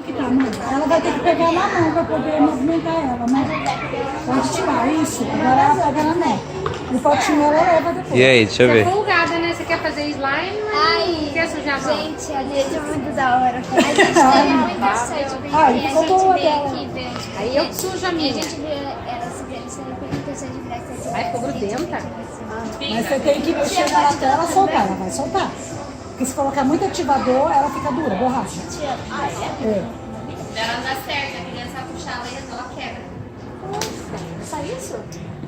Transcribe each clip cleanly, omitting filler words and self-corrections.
que tá, mãe? Ela vai ter que pegar na mão pra poder movimentar ela, né? Pode tirar isso, agora ela pega na mão. O potinho ela leva depois. E aí, deixa eu Você é ver. folgada, né? Você quer fazer slime? Ai, Quer sujar a mão? gente, a gente é muito da hora. A gente teve muita sorte, porque Ai, a gente ficou boa veio dela. aqui ver. Aí eu que sujo a E a minha. gente viu ela subindo, você não tem intenção de virar essa. Ai, ficou grudenta. Mas você tem que mexer nela até ela soltar, ela vai soltar. Porque se colocar muito ativador, ela fica dura, borracha. É. Ela não dá certo, a criança puxar ela quebra. Só isso?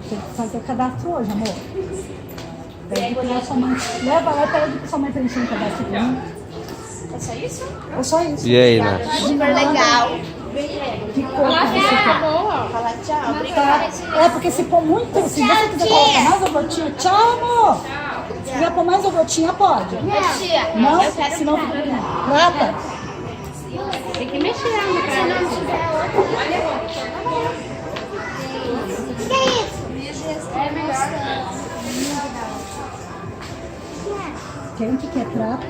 Tem que fazer o cadastro hoje, amor. Pede pra sua mãe. Leva lá e pede pra sua mãe preencher um cadastro pra mim. É só isso? É só isso. E aí, Nath? Super legal. Que cor que você quer? Fala tchau. Tá. É porque se pôr muito, se você quiser colocar mais uma gotinha, tchau, amor. Se quiser pôr mais uma gotinha, pode. Tia, Não, eu quero senão prata. Tem que mexer ela pra Se ela. não tiver outra. Que é isso? É melhor. Quem que quer prata?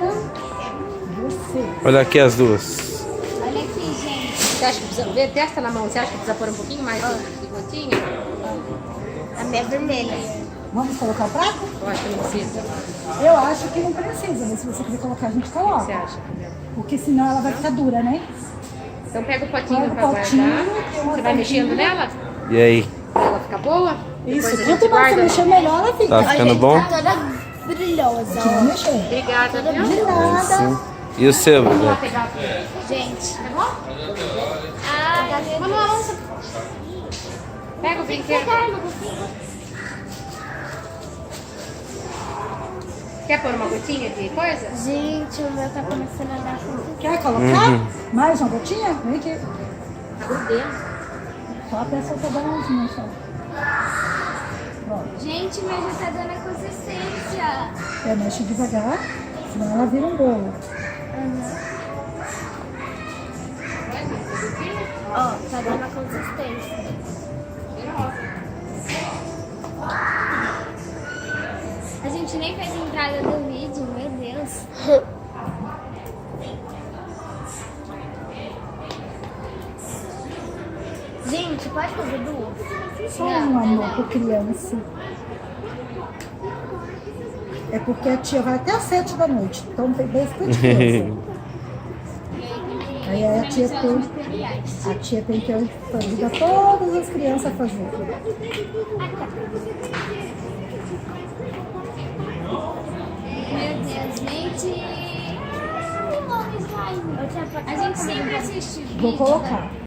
Você. Olha aqui as duas. Olha aqui, gente. Você acha que precisa ver? Testa na mão. Você acha que precisa pôr um pouquinho mais de gotinha? A minha é vermelha. Vamos colocar o prato? Eu acho que não precisa. Eu acho que não precisa, mas se você quiser colocar, a gente O que você coloca. acha? Porque senão ela vai ficar dura, né? Então pega o potinho Pega o pra potinho, guardar. tem uma Você vai mexendo tampinha. nela? E aí? Pra ela ficar boa? Isso, Depois a gente quanto mais você guarda. mexer, melhor ela fica. Tá ficando bom? Tá toda brilhosa. Continua mexendo. Obrigada, viu? De nada. Sim. E o seu, Bebê? Pegar. Gente. Vamos. Pega o brinquedo. Quer pôr uma gotinha de coisa? Gente, o meu tá começando a dar com. Quer colocar? Mais uma gotinha? Vem aqui. Tá grudento. Só a pessoa tá dando umzinho só. Pronto. Gente, mas já tá dando a consistência. Mexe devagar, senão ela vira um bolo. Ó, tá dando a consistência. A gente nem fez a entrada do vídeo, meu Deus. Gente, pode fazer duas? Só um amor por criança. É porque a tia vai até às 7 da noite. Então tem 10 por criança. Aí a tia tem que ajudar todas as crianças a fazer. Meu Deus, gente. A gente sempre assiste vídeo. Vou colocar.